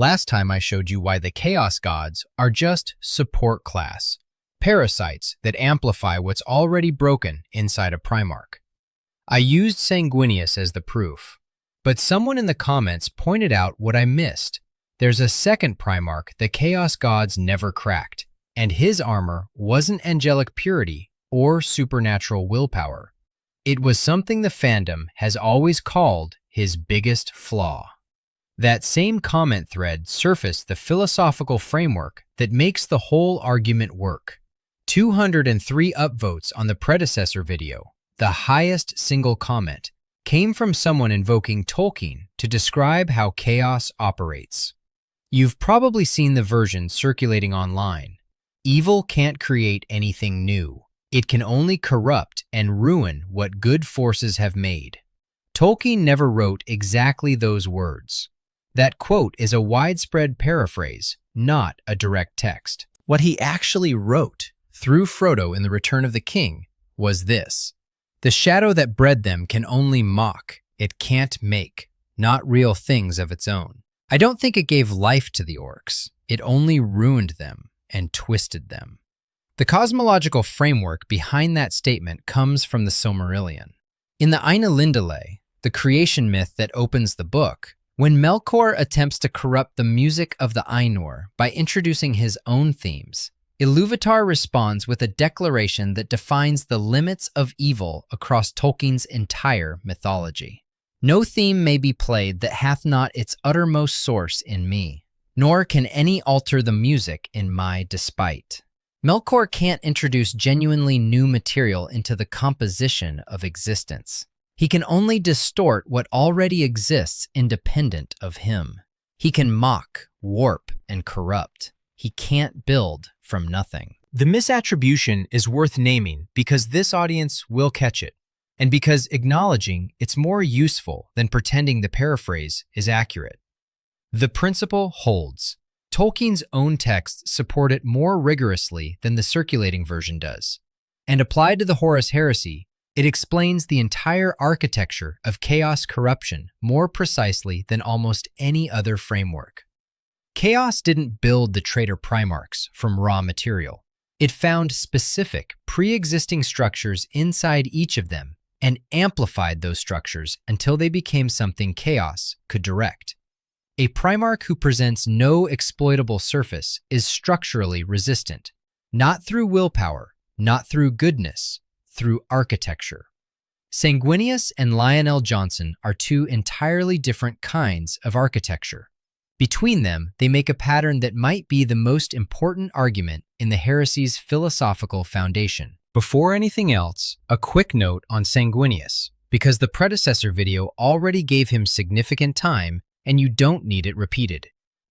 Last time I showed you why the Chaos Gods are just support class, parasites that amplify what's already broken inside a Primarch. I used Sanguinius as the proof, but someone in the comments pointed out what I missed. There's a second Primarch the Chaos Gods never cracked, and his armor wasn't angelic purity or supernatural willpower. It was something the fandom has always called his biggest flaw. That same comment thread surfaced the philosophical framework that makes the whole argument work. 203 upvotes on the predecessor video, the highest single comment, came from someone invoking Tolkien to describe how chaos operates. You've probably seen the version circulating online. Evil can't create anything new. It can only corrupt and ruin what good forces have made. Tolkien never wrote exactly those words. That quote is a widespread paraphrase, not a direct text. What he actually wrote, through Frodo in The Return of the King, was this: "The shadow that bred them can only mock, it can't make, not real things of its own." I don't think it gave life to the orcs. It only ruined them and twisted them. The cosmological framework behind that statement comes from the Silmarillion. In the Ainulindale, the creation myth that opens the book, when Melkor attempts to corrupt the music of the Ainur by introducing his own themes, Iluvatar responds with a declaration that defines the limits of evil across Tolkien's entire mythology. "No theme may be played that hath not its uttermost source in me, nor can any alter the music in my despite." Melkor can't introduce genuinely new material into the composition of existence. He can only distort what already exists independent of him. He can mock, warp, and corrupt. He can't build from nothing. The misattribution is worth naming because this audience will catch it, and because acknowledging it's more useful than pretending the paraphrase is accurate. The principle holds. Tolkien's own texts support it more rigorously than the circulating version does. And applied to the Horus Heresy, it explains the entire architecture of chaos corruption more precisely than almost any other framework. Chaos didn't build the traitor Primarchs from raw material. It found specific, pre-existing structures inside each of them and amplified those structures until they became something chaos could direct. A Primarch who presents no exploitable surface is structurally resistant, not through willpower, not through goodness, through architecture. Sanguinius and Lionel Johnson are two entirely different kinds of architecture. Between them, they make a pattern that might be the most important argument in the Heresy's philosophical foundation. Before anything else, a quick note on Sanguinius, because the predecessor video already gave him significant time and you don't need it repeated.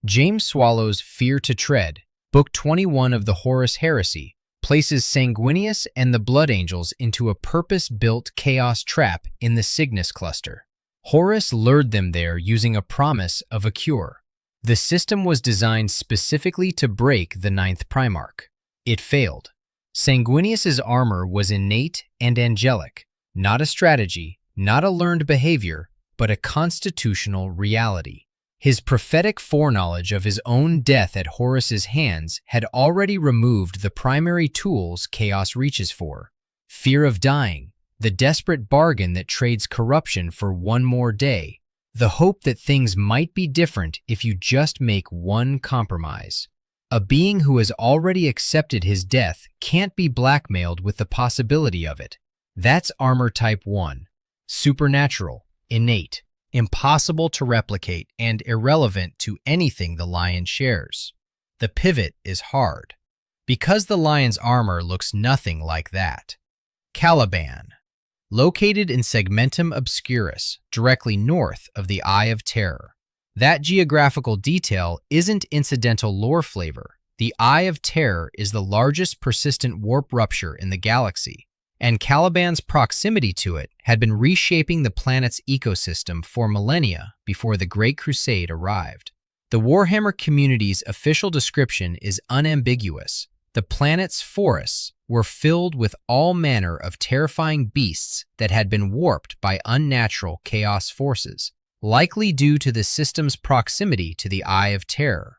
James Swallow's Fear to Tread, Book 21 of the Horus Heresy, places Sanguinius and the Blood Angels into a purpose-built chaos trap in the Cygnus cluster. Horus lured them there using a promise of a cure. The system was designed specifically to break the 9th Primarch. It failed. Sanguinius's armor was innate and angelic, not a strategy, not a learned behavior, but a constitutional reality. His prophetic foreknowledge of his own death at Horus's hands had already removed the primary tools chaos reaches for: fear of dying, the desperate bargain that trades corruption for one more day, the hope that things might be different if you just make one compromise. A being who has already accepted his death can't be blackmailed with the possibility of it. That's armor type 1, supernatural, innate, impossible to replicate, and irrelevant to anything the lion shares. The pivot is hard, because the lion's armor looks nothing like that. Caliban, located in Segmentum Obscurus, directly north of the Eye of Terror. That geographical detail isn't incidental lore flavor. The Eye of Terror is the largest persistent warp rupture in the galaxy, and Caliban's proximity to it had been reshaping the planet's ecosystem for millennia before the Great Crusade arrived. The Warhammer community's official description is unambiguous. The planet's forests were filled with all manner of terrifying beasts that had been warped by unnatural chaos forces. likely due to the system's proximity to the Eye of Terror.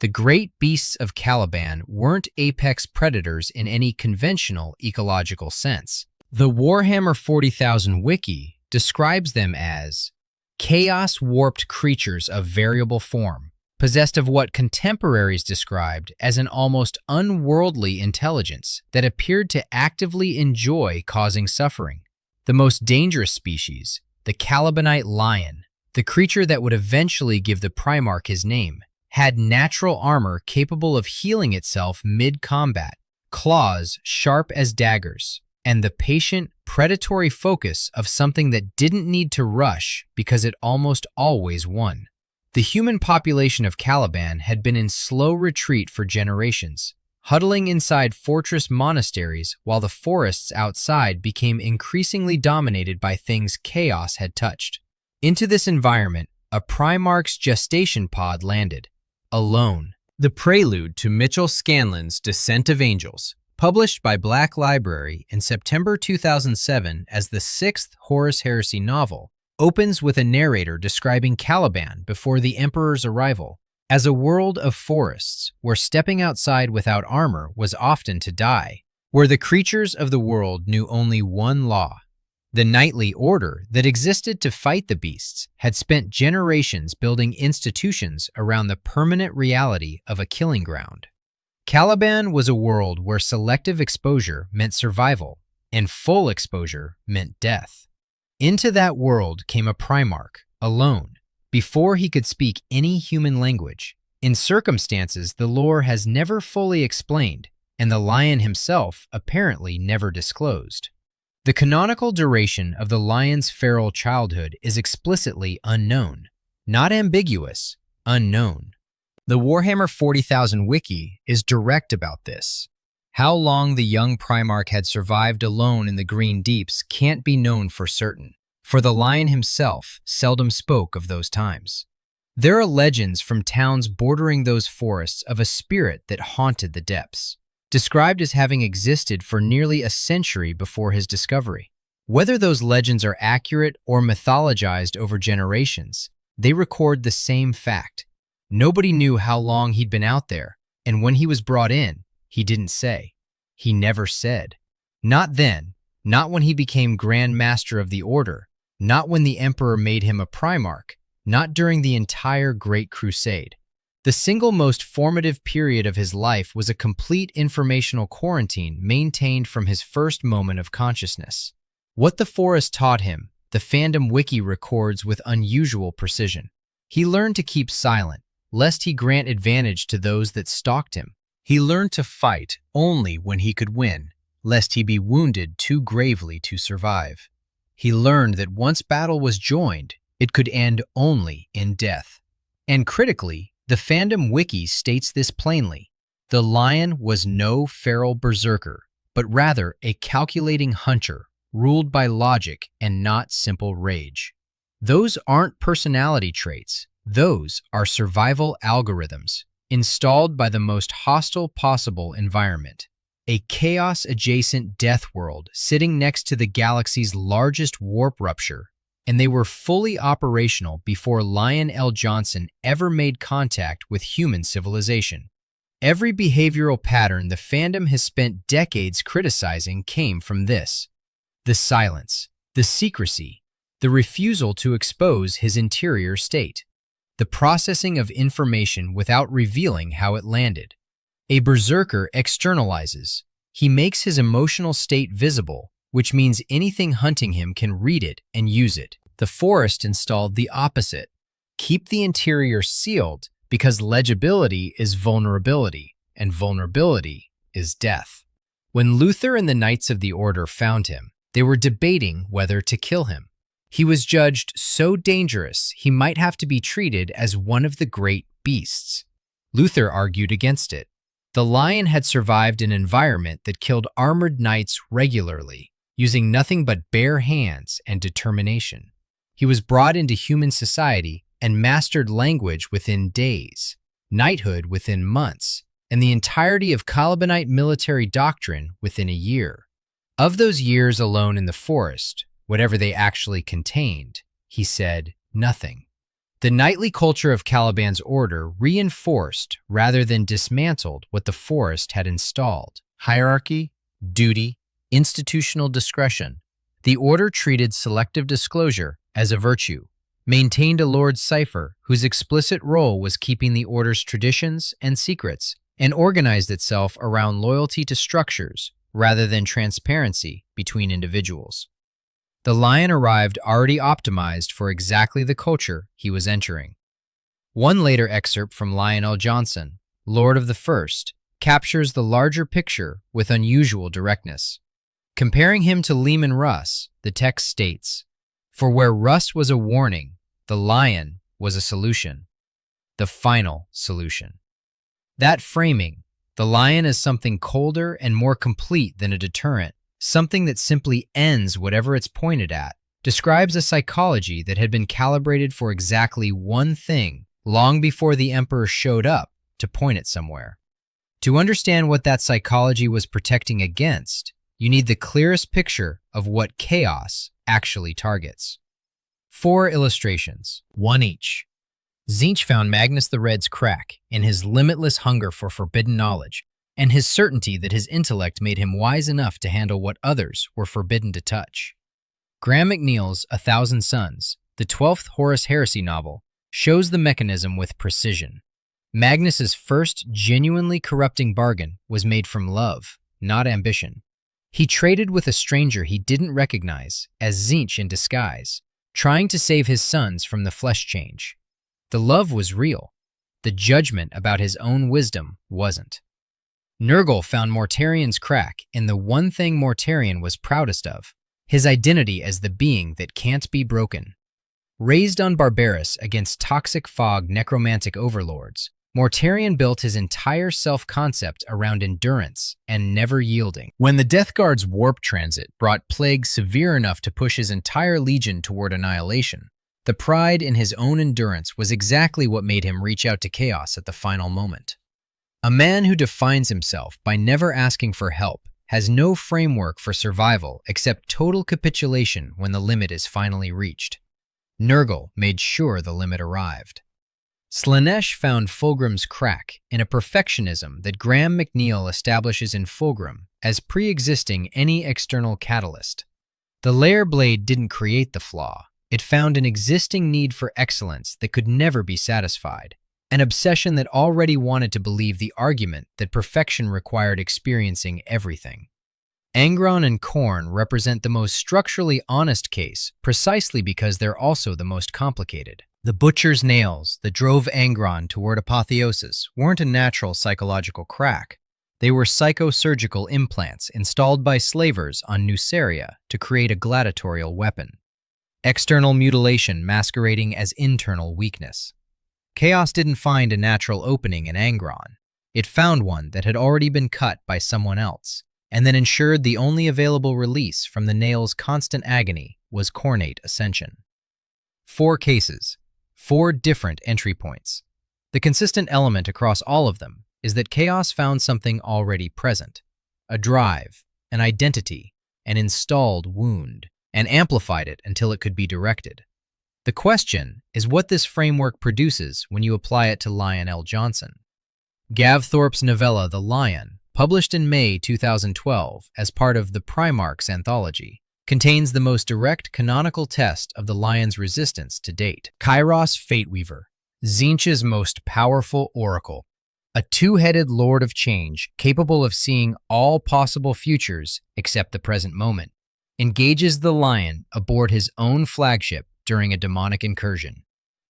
The great beasts of Caliban weren't apex predators in any conventional ecological sense. The Warhammer 40,000 wiki describes them as chaos-warped creatures of variable form, possessed of what contemporaries described as an almost unworldly intelligence that appeared to actively enjoy causing suffering. The most dangerous species, the Calibanite lion, the creature that would eventually give the Primarch his name, had natural armor capable of healing itself mid-combat, claws sharp as daggers, and the patient, predatory focus of something that didn't need to rush because it almost always won. The human population of Caliban had been in slow retreat for generations, huddling inside fortress monasteries while the forests outside became increasingly dominated by things chaos had touched. Into this environment, a Primarch's gestation pod landed, alone. The prelude to Mitchell Scanlan's Descent of Angels, published by Black Library in September 2007 as the sixth Horus Heresy novel, opens with a narrator describing Caliban before the Emperor's arrival as a world of forests where stepping outside without armor was often to die, where the creatures of the world knew only one law. The knightly order that existed to fight the beasts had spent generations building institutions around the permanent reality of a killing ground. Caliban was a world where selective exposure meant survival and full exposure meant death. Into that world came a Primarch, alone, before he could speak any human language, in circumstances the lore has never fully explained, and the lion himself apparently never disclosed. The canonical duration of the lion's feral childhood is explicitly unknown, not ambiguous, unknown. The Warhammer 40,000 wiki is direct about this. How long the young Primarch had survived alone in the green deeps can't be known for certain, for the lion himself seldom spoke of those times. There are legends from towns bordering those forests of a spirit that haunted the depths, described as having existed for nearly a century before his discovery. Whether those legends are accurate or mythologized over generations, they record the same fact. Nobody knew how long he'd been out there, and when he was brought in, he didn't say. He never said. Not then, not when he became Grand Master of the Order, not when the Emperor made him a Primarch, not during the entire Great Crusade. The single most formative period of his life was a complete informational quarantine maintained from his first moment of consciousness. What the forest taught him, the fandom wiki records with unusual precision. He learned to keep silent, lest he grant advantage to those that stalked him. He learned to fight only when he could win, lest he be wounded too gravely to survive. He learned that once battle was joined, it could end only in death. And critically, the fandom wiki states this plainly. The lion was no feral berserker, but rather a calculating hunter, ruled by logic and not simple rage. Those aren't personality traits, those are survival algorithms, installed by the most hostile possible environment. A chaos-adjacent death world sitting next to the galaxy's largest warp rupture, and they were fully operational before Lion L. Johnson ever made contact with human civilization. Every behavioral pattern the fandom has spent decades criticizing came from this. The silence, the secrecy, the refusal to expose his interior state, the processing of information without revealing how it landed. A berserker externalizes. He makes his emotional state visible, which means anything hunting him can read it and use it. The forest installed the opposite. Keep the interior sealed because legibility is vulnerability, and vulnerability is death. When Luther and the Knights of the Order found him, they were debating whether to kill him. He was judged so dangerous he might have to be treated as one of the great beasts. Luther argued against it. The lion had survived an environment that killed armored knights regularly, using nothing but bare hands and determination. He was brought into human society and mastered language within days, knighthood within months, and the entirety of Calibanite military doctrine within a year. Of those years alone in the forest, whatever they actually contained, he said nothing. The knightly culture of Caliban's order reinforced rather than dismantled what the forest had installed: hierarchy, duty, institutional discretion. The order treated selective disclosure as a virtue, maintained a Lord's cipher whose explicit role was keeping the order's traditions and secrets, and organized itself around loyalty to structures rather than transparency between individuals. The lion arrived already optimized for exactly the culture he was entering. One later excerpt from Lionel Johnson, Lord of the First, captures the larger picture with unusual directness. Comparing him to Leman Russ, the text states, "For where Russ was a warning, the lion was a solution, the final solution." That framing, the lion as something colder and more complete than a deterrent, something that simply ends whatever it's pointed at, describes a psychology that had been calibrated for exactly one thing long before the emperor showed up to point it somewhere. To understand what that psychology was protecting against, you need the clearest picture of what chaos actually targets. 4 illustrations, 1 each. Tzeentch found Magnus the Red's crack in his limitless hunger for forbidden knowledge, and his certainty that his intellect made him wise enough to handle what others were forbidden to touch. Graham McNeil's 1,000 Suns, the 12th Horus Heresy novel, shows the mechanism with precision. Magnus's first genuinely corrupting bargain was made from love, not ambition. He traded with a stranger he didn't recognize as Tzeentch in disguise, trying to save his sons from the flesh change. The love was real. The judgment about his own wisdom wasn't. Nurgle found Mortarian's crack in the one thing Mortarian was proudest of, his identity as the being that can't be broken. Raised on Barbarous against toxic fog necromantic overlords, Mortarian built his entire self-concept around endurance and never yielding. When the Death Guard's warp transit brought plague severe enough to push his entire legion toward annihilation, the pride in his own endurance was exactly what made him reach out to chaos at the final moment. A man who defines himself by never asking for help has no framework for survival except total capitulation when the limit is finally reached. Nurgle made sure the limit arrived. Slaanesh found Fulgrim's crack in a perfectionism that Graham McNeil establishes in Fulgrim as pre-existing any external catalyst. The Lair Blade didn't create the flaw. It found an existing need for excellence that could never be satisfied, an obsession that already wanted to believe the argument that perfection required experiencing everything. Angron and Khorne represent the most structurally honest case precisely because they're also the most complicated. The butcher's nails that drove Angron toward apotheosis weren't a natural psychological crack. They were psychosurgical implants installed by slavers on Nuceria to create a gladiatorial weapon. External mutilation masquerading as internal weakness. Chaos didn't find a natural opening in Angron. It found one that had already been cut by someone else, and then ensured the only available release from the nail's constant agony was cornate ascension. 4 cases, 4 different entry points. The consistent element across all of them is that chaos found something already present, a drive, an identity, an installed wound, and amplified it until it could be directed. The question is what this framework produces when you apply it to Lionel Johnson. Gav Thorpe's novella The Lion, published in May 2012 as part of the Primarchs anthology, contains the most direct canonical test of the lion's resistance to date. Kairos Fateweaver, Tzeentch's most powerful oracle, a two-headed lord of change capable of seeing all possible futures except the present moment, engages the lion aboard his own flagship during a demonic incursion.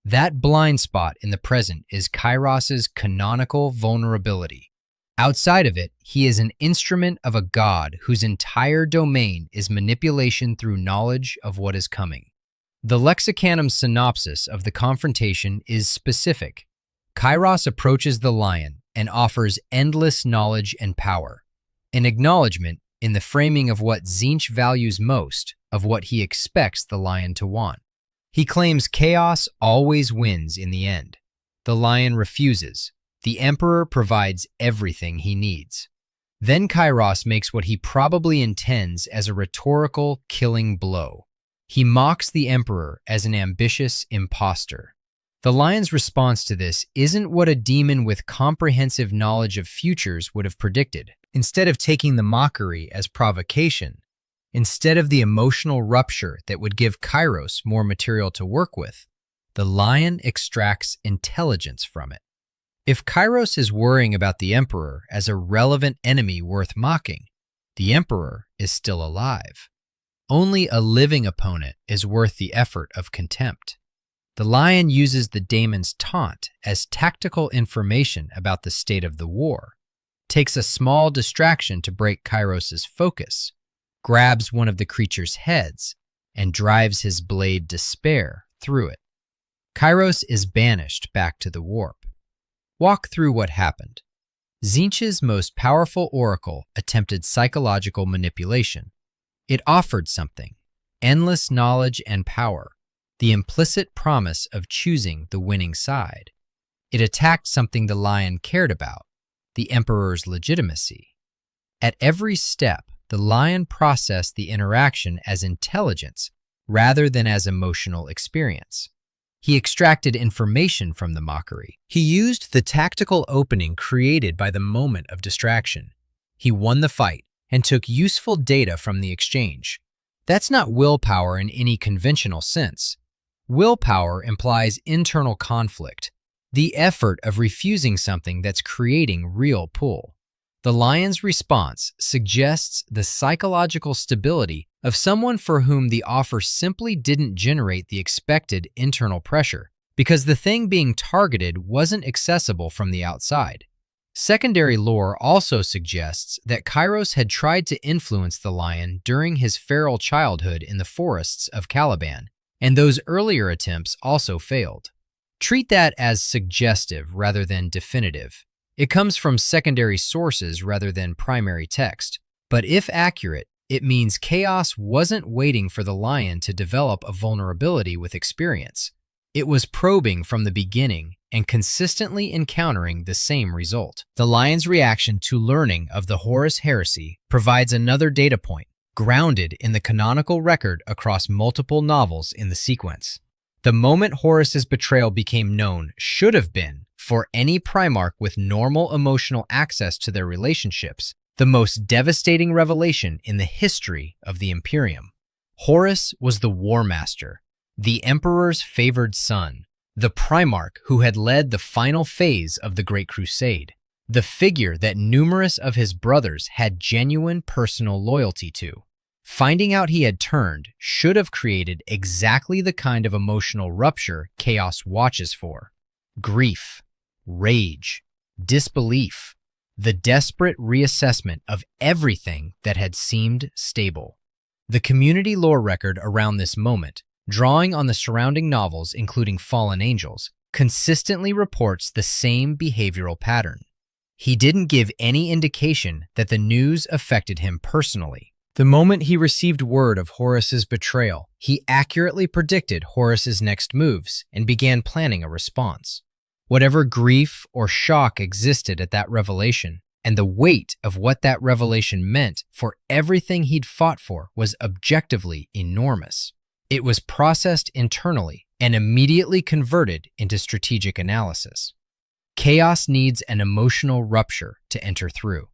That blind spot in the present is Kairos's canonical vulnerability. Outside of it, he is an instrument of a god whose entire domain is manipulation through knowledge of what is coming. The Lexicanum synopsis of the confrontation is specific. Kairos approaches the lion and offers endless knowledge and power, an acknowledgement in the framing of what Tzeentch values most of what he expects the lion to want. He claims chaos always wins in the end. The lion refuses. The emperor provides everything he needs. Then Kairos makes what he probably intends as a rhetorical killing blow. He mocks the emperor as an ambitious impostor. The lion's response to this isn't what a demon with comprehensive knowledge of futures would have predicted. Instead of taking the mockery as provocation, instead of the emotional rupture that would give Kairos more material to work with, the lion extracts intelligence from it. If Kairos is worrying about the Emperor as a relevant enemy worth mocking, the Emperor is still alive. Only a living opponent is worth the effort of contempt. The lion uses the daemon's taunt as tactical information about the state of the war, takes a small distraction to break Kairos's focus, grabs one of the creature's heads, and drives his blade despair through it. Kairos is banished back to the warp. Walk through what happened. Tzeentch's most powerful oracle attempted psychological manipulation. It offered something, endless knowledge and power, the implicit promise of choosing the winning side. It attacked something the lion cared about, the Emperor's legitimacy. At every step, the lion processed the interaction as intelligence rather than as emotional experience. He extracted information from the mockery. He used the tactical opening created by the moment of distraction. He won the fight and took useful data from the exchange. That's not willpower in any conventional sense. Willpower implies internal conflict, the effort of refusing something that's creating real pull. The lion's response suggests the psychological stability of someone for whom the offer simply didn't generate the expected internal pressure because the thing being targeted wasn't accessible from the outside. Secondary lore also suggests that Kairos had tried to influence the lion during his feral childhood in the forests of Caliban, and those earlier attempts also failed. Treat that as suggestive rather than definitive. It comes from secondary sources rather than primary text, but if accurate, it means Chaos wasn't waiting for the lion to develop a vulnerability with experience. It was probing from the beginning and consistently encountering the same result. The lion's reaction to learning of the Horus Heresy provides another data point, grounded in the canonical record across multiple novels in the sequence. The moment Horus's betrayal became known should have been, for any Primarch with normal emotional access to their relationships, the most devastating revelation in the history of the Imperium. Horus was the War Master, the Emperor's favored son, the Primarch who had led the final phase of the Great Crusade, the figure that numerous of his brothers had genuine personal loyalty to. Finding out he had turned should have created exactly the kind of emotional rupture Chaos watches for. Grief, rage, disbelief, the desperate reassessment of everything that had seemed stable. The community lore record around this moment, drawing on the surrounding novels including Fallen Angels, consistently reports the same behavioral pattern. He didn't give any indication that the news affected him personally. The moment he received word of Horus's betrayal, he accurately predicted Horus's next moves and began planning a response. Whatever grief or shock existed at that revelation, and the weight of what that revelation meant for everything he'd fought for was objectively enormous. It was processed internally and immediately converted into strategic analysis. Chaos needs an emotional rupture to enter through.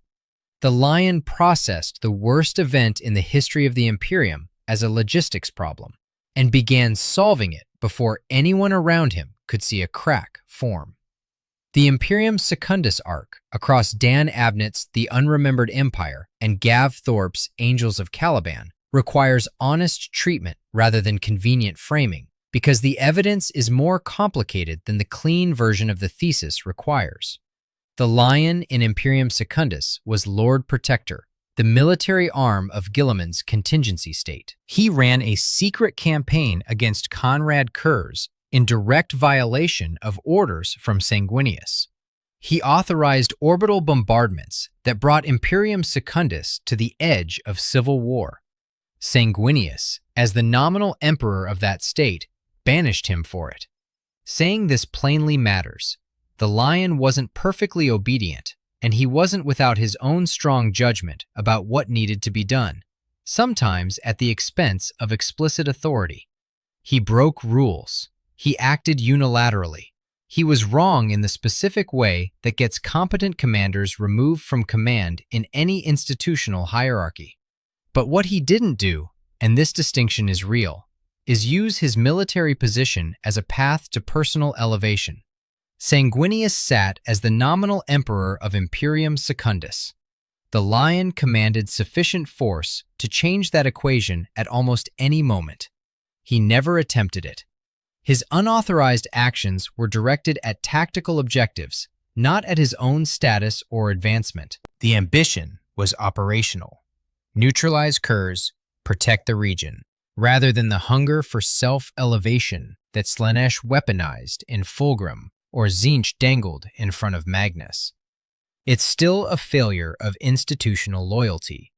The lion processed the worst event in the history of the Imperium as a logistics problem and began solving it before anyone around him could see a crack form. The Imperium Secundus arc across Dan Abnett's The Unremembered Empire and Gav Thorpe's Angels of Caliban requires honest treatment rather than convenient framing because the evidence is more complicated than the clean version of the thesis requires. The lion in Imperium Secundus was Lord Protector, the military arm of Guilliman's contingency state. He ran a secret campaign against Conrad Kurz in direct violation of orders from Sanguinius. He authorized orbital bombardments that brought Imperium Secundus to the edge of civil war. Sanguinius, as the nominal emperor of that state, banished him for it. Saying this plainly matters. The lion wasn't perfectly obedient, and he wasn't without his own strong judgment about what needed to be done, sometimes at the expense of explicit authority. He broke rules, He acted unilaterally. He was wrong in the specific way that gets competent commanders removed from command in any institutional hierarchy. But what he didn't do, and this distinction is real, is use his military position as a path to personal elevation. Sanguinius sat as the nominal emperor of Imperium Secundus. The lion commanded sufficient force to change that equation at almost any moment. He never attempted it. His unauthorized actions were directed at tactical objectives, not at his own status or advancement. The ambition was operational. Neutralize Kurz, protect the region, rather than the hunger for self-elevation that Slaanesh weaponized in Fulgrim or Tzeentch dangled in front of Magnus. It's still a failure of institutional loyalty.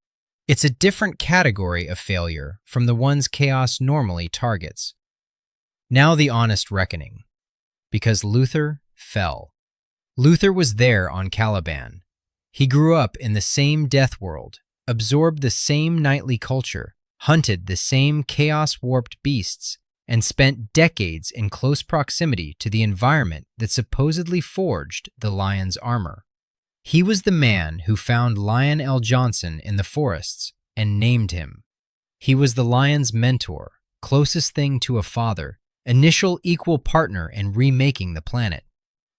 It's a different category of failure from the ones Chaos normally targets. Now the honest reckoning. Because Luther fell. Luther was there on Caliban. He grew up in the same death world, absorbed the same nightly culture, hunted the same chaos-warped beasts, and spent decades in close proximity to the environment that supposedly forged the lion's armor. He was the man who found Lionel Johnson in the forests and named him. He was the lion's mentor, closest thing to a father, initial equal partner in remaking the planet.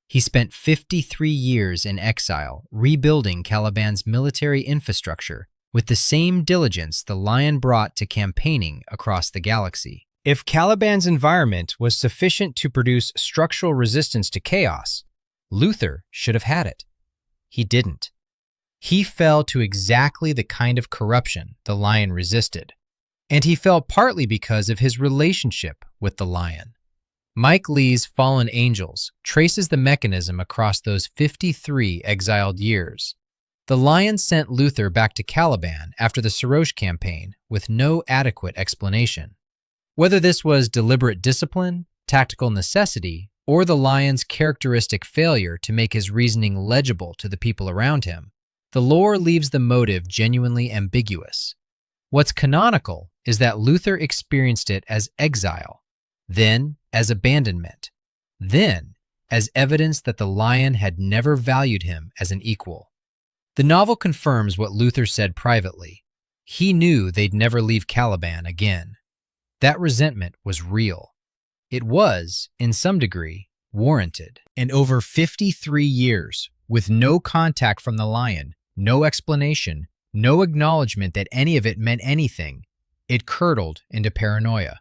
He spent 53 years in exile, rebuilding Caliban's military infrastructure with the same diligence the lion brought to campaigning across the galaxy. If Caliban's environment was sufficient to produce structural resistance to chaos, Luther should have had it. He didn't. He fell to exactly the kind of corruption the lion resisted. And he fell partly because of his relationship with the lion. Mike Lee's Fallen Angels traces the mechanism across those 53 exiled years. The lion sent Luther back to Caliban after the Sorosh campaign with no adequate explanation. Whether this was deliberate discipline, tactical necessity, or the lion's characteristic failure to make his reasoning legible to the people around him, the lore leaves the motive genuinely ambiguous. What's canonical is that Luther experienced it as exile, then as abandonment, then as evidence that the lion had never valued him as an equal. The novel confirms what Luther said privately. He knew they'd never leave Caliban again. That resentment was real. It was, in some degree, warranted. And over 53 years, with no contact from the lion, no explanation, no acknowledgement that any of it meant anything, it curdled into paranoia.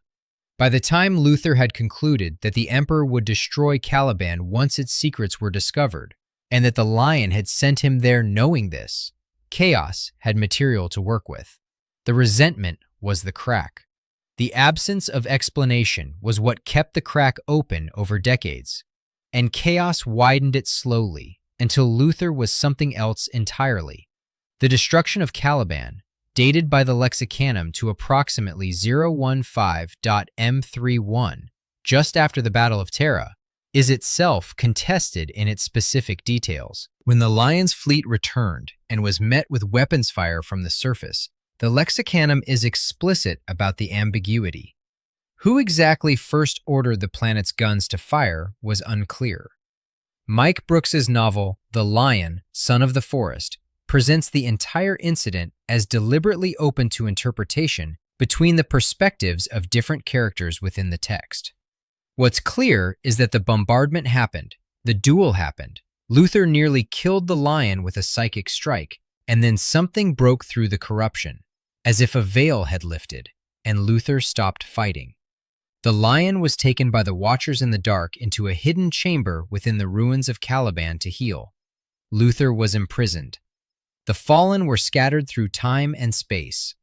By the time Luther had concluded that the Emperor would destroy Caliban once its secrets were discovered, and that the lion had sent him there knowing this, Chaos had material to work with. The resentment was the crack. The absence of explanation was what kept the crack open over decades, and Chaos widened it slowly until Luther was something else entirely. The destruction of Caliban, dated by the Lexicanum to approximately 015.M31, just after the Battle of Terra, is itself contested in its specific details. When the lion's fleet returned and was met with weapons fire from the surface, the Lexicanum is explicit about the ambiguity. Who exactly first ordered the planet's guns to fire was unclear. Mike Brooks's novel, The Lion, Son of the Forest, presents the entire incident as deliberately open to interpretation between the perspectives of different characters within the text. What's clear is that the bombardment happened, the duel happened, Luther nearly killed the lion with a psychic strike, and then something broke through the corruption, as if a veil had lifted, and Luther stopped fighting. The lion was taken by the Watchers in the Dark into a hidden chamber within the ruins of Caliban to heal. Luther was imprisoned. The fallen were scattered through time and space.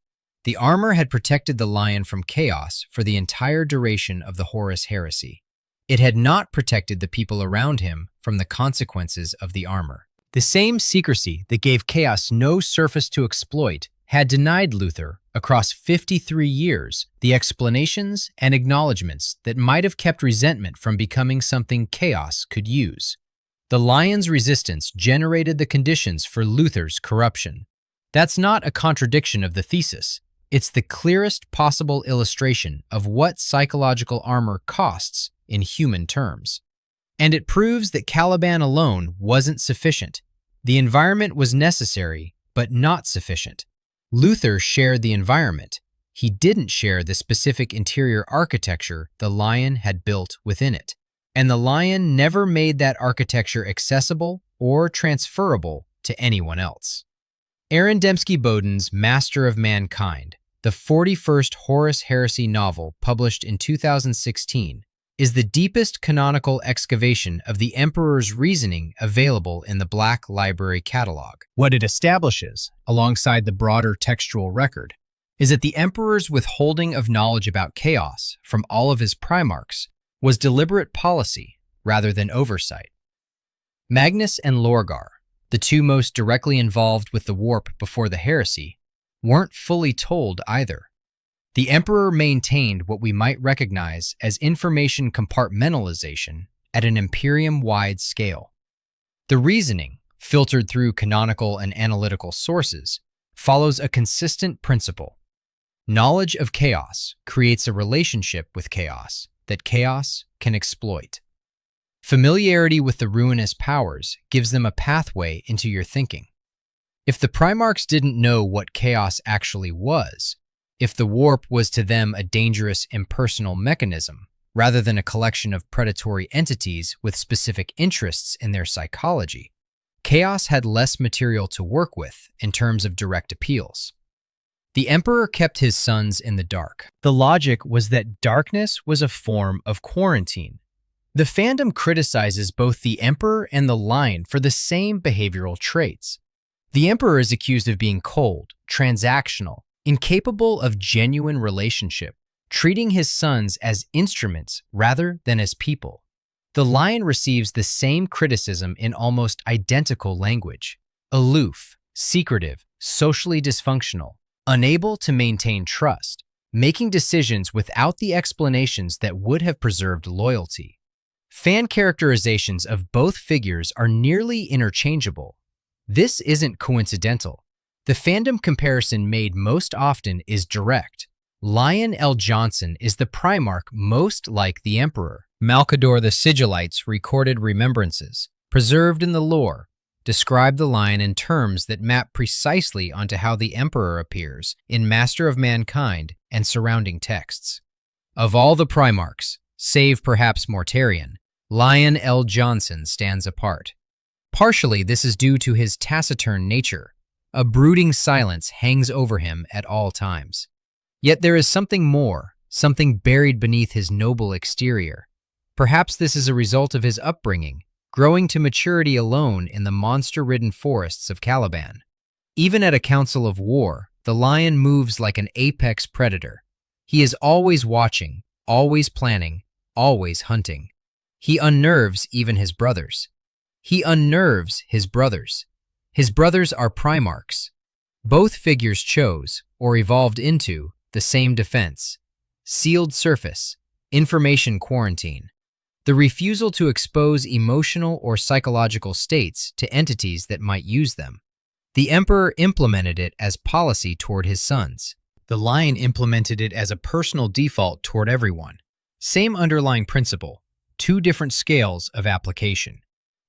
The armor had protected the lion from chaos for the entire duration of the Horus Heresy. It had not protected the people around him from the consequences of the armor. The same secrecy that gave chaos no surface to exploit had denied Luther, across 53 years, the explanations and acknowledgments that might have kept resentment from becoming something chaos could use. The lion's resistance generated the conditions for Luther's corruption. That's not a contradiction of the thesis. It's the clearest possible illustration of what psychological armor costs in human terms. And it proves that Caliban alone wasn't sufficient. The environment was necessary, but not sufficient. Luther shared the environment. He didn't share the specific interior architecture the lion had built within it. And the lion never made that architecture accessible or transferable to anyone else. Aaron Dembski-Bowden's Master of Mankind, the 41st Horus Heresy novel published in 2016, is the deepest canonical excavation of the Emperor's reasoning available in the Black Library catalog. What it establishes, alongside the broader textual record, is that the Emperor's withholding of knowledge about chaos from all of his primarchs was deliberate policy rather than oversight. Magnus and Lorgar, the two most directly involved with the warp before the heresy, weren't fully told either. The Emperor maintained what we might recognize as information compartmentalization at an imperium-wide scale. The reasoning, filtered through canonical and analytical sources, follows a consistent principle. Knowledge of chaos creates a relationship with chaos that chaos can exploit. Familiarity with the ruinous powers gives them a pathway into your thinking. If the Primarchs didn't know what chaos actually was, if the warp was to them a dangerous impersonal mechanism, rather than a collection of predatory entities with specific interests in their psychology, chaos had less material to work with in terms of direct appeals. The Emperor kept his sons in the dark. The logic was that darkness was a form of quarantine. The fandom criticizes both the Emperor and the Lion for the same behavioral traits. The Emperor is accused of being cold, transactional, incapable of genuine relationship, treating his sons as instruments rather than as people. The Lion receives the same criticism in almost identical language: aloof, secretive, socially dysfunctional, unable to maintain trust, making decisions without the explanations that would have preserved loyalty. Fan characterizations of both figures are nearly interchangeable. This isn't coincidental. The fandom comparison made most often is direct. Lion L. Johnson is the Primarch most like the Emperor. Malcador the Sigillite's recorded remembrances, preserved in the lore, describe the Lion in terms that map precisely onto how the Emperor appears in Master of Mankind and surrounding texts. Of all the Primarchs, save perhaps Mortarion, Lion L. Johnson stands apart. Partially, this is due to his taciturn nature. A brooding silence hangs over him at all times. Yet there is something more, something buried beneath his noble exterior. Perhaps this is a result of his upbringing, growing to maturity alone in the monster-ridden forests of Caliban. Even at a council of war, the Lion moves like an apex predator. He is always watching, always planning, always hunting. He unnerves even his brothers. He unnerves his brothers. His brothers are Primarchs. Both figures chose, or evolved into, the same defense: sealed surface, information quarantine, the refusal to expose emotional or psychological states to entities that might use them. The Emperor implemented it as policy toward his sons. The Lion implemented it as a personal default toward everyone. Same underlying principle, two different scales of application.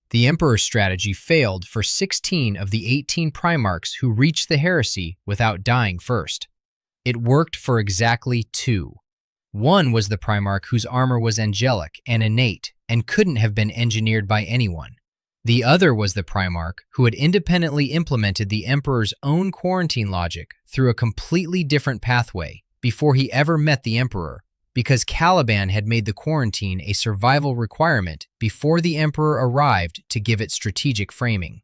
The Emperor's strategy failed for 16 of the 18 Primarchs who reached the heresy without dying first. It worked for exactly 2. One was the Primarch whose armor was angelic and innate and couldn't have been engineered by anyone. The other was the Primarch who had independently implemented the Emperor's own quarantine logic through a completely different pathway before he ever met the Emperor, because Caliban had made the quarantine a survival requirement before the Emperor arrived to give it strategic framing.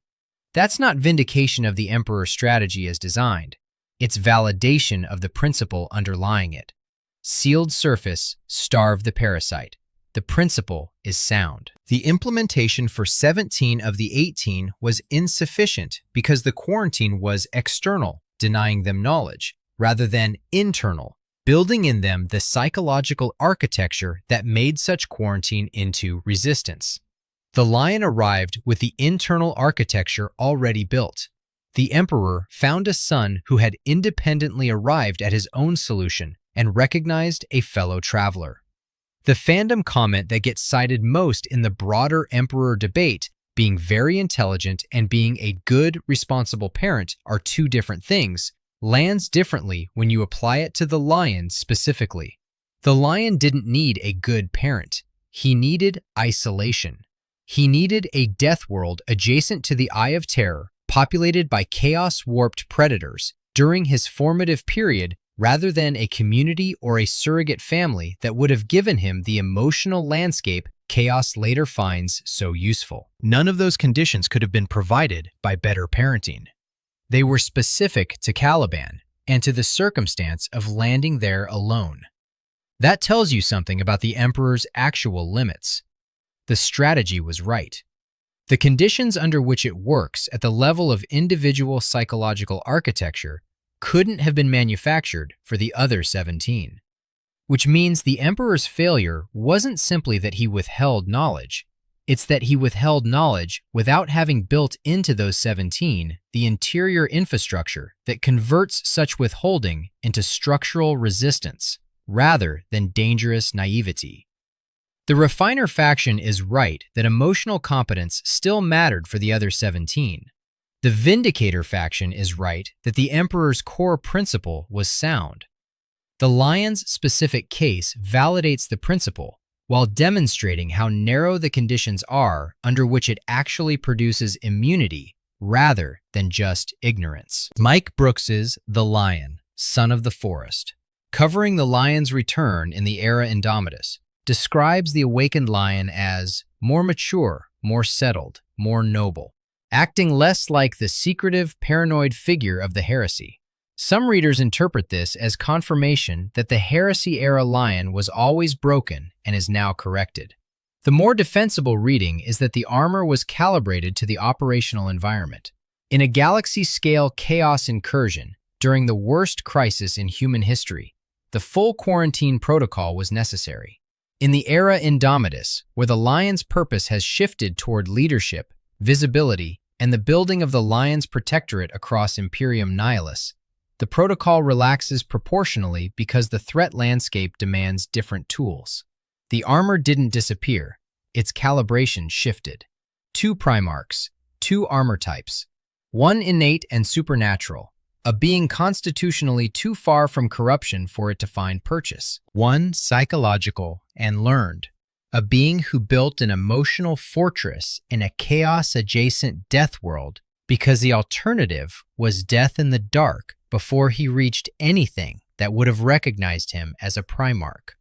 That's not vindication of the Emperor's strategy as designed. It's validation of the principle underlying it. Sealed surface, starve the parasite. The principle is sound. The implementation for 17 of the 18 was insufficient because the quarantine was external, denying them knowledge, rather than internal, building in them the psychological architecture that made such quarantine into resistance. The Lion arrived with the internal architecture already built. The Emperor found a son who had independently arrived at his own solution and recognized a fellow traveler. The fandom comment that gets cited most in the broader emperor debate, being very intelligent and being a good, responsible parent are two different things, lands differently when you apply it to the lion specifically. The lion didn't need a good parent. He needed isolation. He needed a death world adjacent to the Eye of Terror, populated by chaos-warped predators during his formative period, rather than a community or a surrogate family that would have given him the emotional landscape Chaos later finds so useful. None of those conditions could have been provided by better parenting. They were specific to Caliban and to the circumstance of landing there alone. That tells you something about the Emperor's actual limits. The strategy was right. The conditions under which it works at the level of individual psychological architecture couldn't have been manufactured for the other 17. Which means the Emperor's failure wasn't simply that he withheld knowledge. It's that he withheld knowledge without having built into those 17 the interior infrastructure that converts such withholding into structural resistance, rather than dangerous naivety. The refiner faction is right that emotional competence still mattered for the other 17. The vindicator faction is right that the Emperor's core principle was sound. The lion's specific case validates the principle while demonstrating how narrow the conditions are under which it actually produces immunity rather than just ignorance. Mike Brooks's The Lion, Son of the Forest, covering the lion's return in the era Indomitus, describes the awakened lion as more mature, more settled, more noble, acting less like the secretive, paranoid figure of the Heresy. Some readers interpret this as confirmation that the Heresy-era lion was always broken and is now corrected. The more defensible reading is that the armor was calibrated to the operational environment. In a galaxy-scale chaos incursion, during the worst crisis in human history, the full quarantine protocol was necessary. In the era Indomitus, where the lion's purpose has shifted toward leadership, visibility, and the building of the lion's protectorate across Imperium Nihilus, the protocol relaxes proportionally because the threat landscape demands different tools. The armor didn't disappear, its calibration shifted. 2 Primarchs, 2 armor types, 1 innate and supernatural, a being constitutionally too far from corruption for it to find purchase. 1 psychological and learned, a being who built an emotional fortress in a chaos-adjacent death world because the alternative was death in the dark before he reached anything that would have recognized him as a Primarch.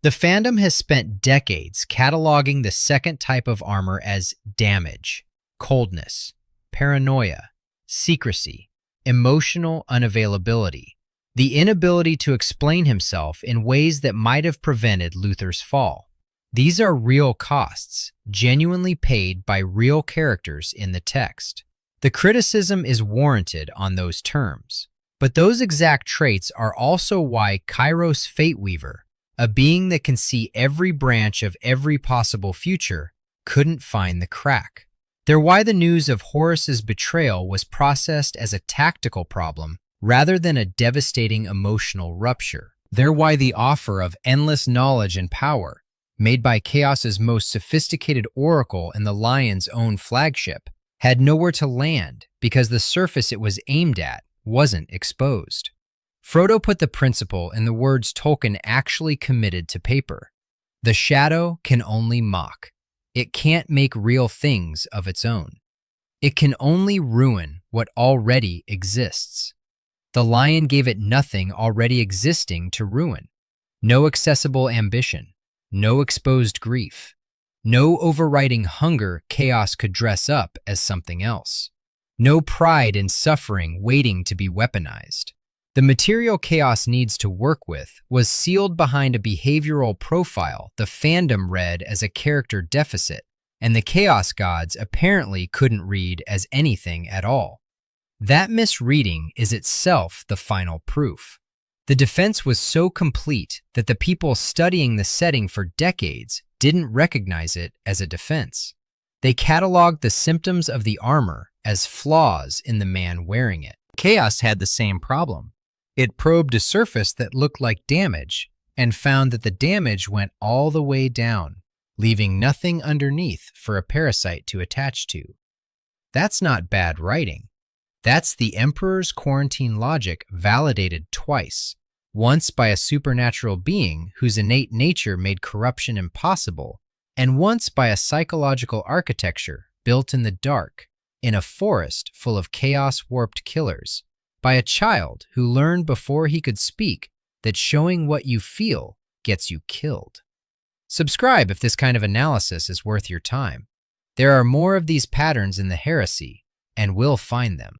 The fandom has spent decades cataloging the second type of armor as damage, coldness, paranoia, secrecy, emotional unavailability, the inability to explain himself in ways that might have prevented Luther's fall. These are real costs, genuinely paid by real characters in the text. The criticism is warranted on those terms, but those exact traits are also why Kairos Fateweaver, a being that can see every branch of every possible future, couldn't find the crack. They're why the news of Horus's betrayal was processed as a tactical problem rather than a devastating emotional rupture. They're why the offer of endless knowledge and power, made by Chaos's most sophisticated oracle and the Lion's own flagship, had nowhere to land because the surface it was aimed at wasn't exposed. Frodo put the principle in the words Tolkien actually committed to paper. The shadow can only mock. It can't make real things of its own. It can only ruin what already exists. The lion gave it nothing already existing to ruin. No accessible ambition, no exposed grief, no overriding hunger Chaos could dress up as something else, no pride in suffering waiting to be weaponized. The material Chaos needs to work with was sealed behind a behavioral profile the fandom read as a character deficit, and the Chaos Gods apparently couldn't read as anything at all. That misreading is itself the final proof. The defense was so complete that the people studying the setting for decades didn't recognize it as a defense. They cataloged the symptoms of the armor as flaws in the man wearing it. Chaos had the same problem. It probed a surface that looked like damage and found that the damage went all the way down, leaving nothing underneath for a parasite to attach to. That's not bad writing. That's the Emperor's quarantine logic validated twice, once by a supernatural being whose innate nature made corruption impossible, and once by a psychological architecture built in the dark, in a forest full of chaos-warped killers, by a child who learned before he could speak that showing what you feel gets you killed. Subscribe if this kind of analysis is worth your time. There are more of these patterns in the Heresy, and we'll find them.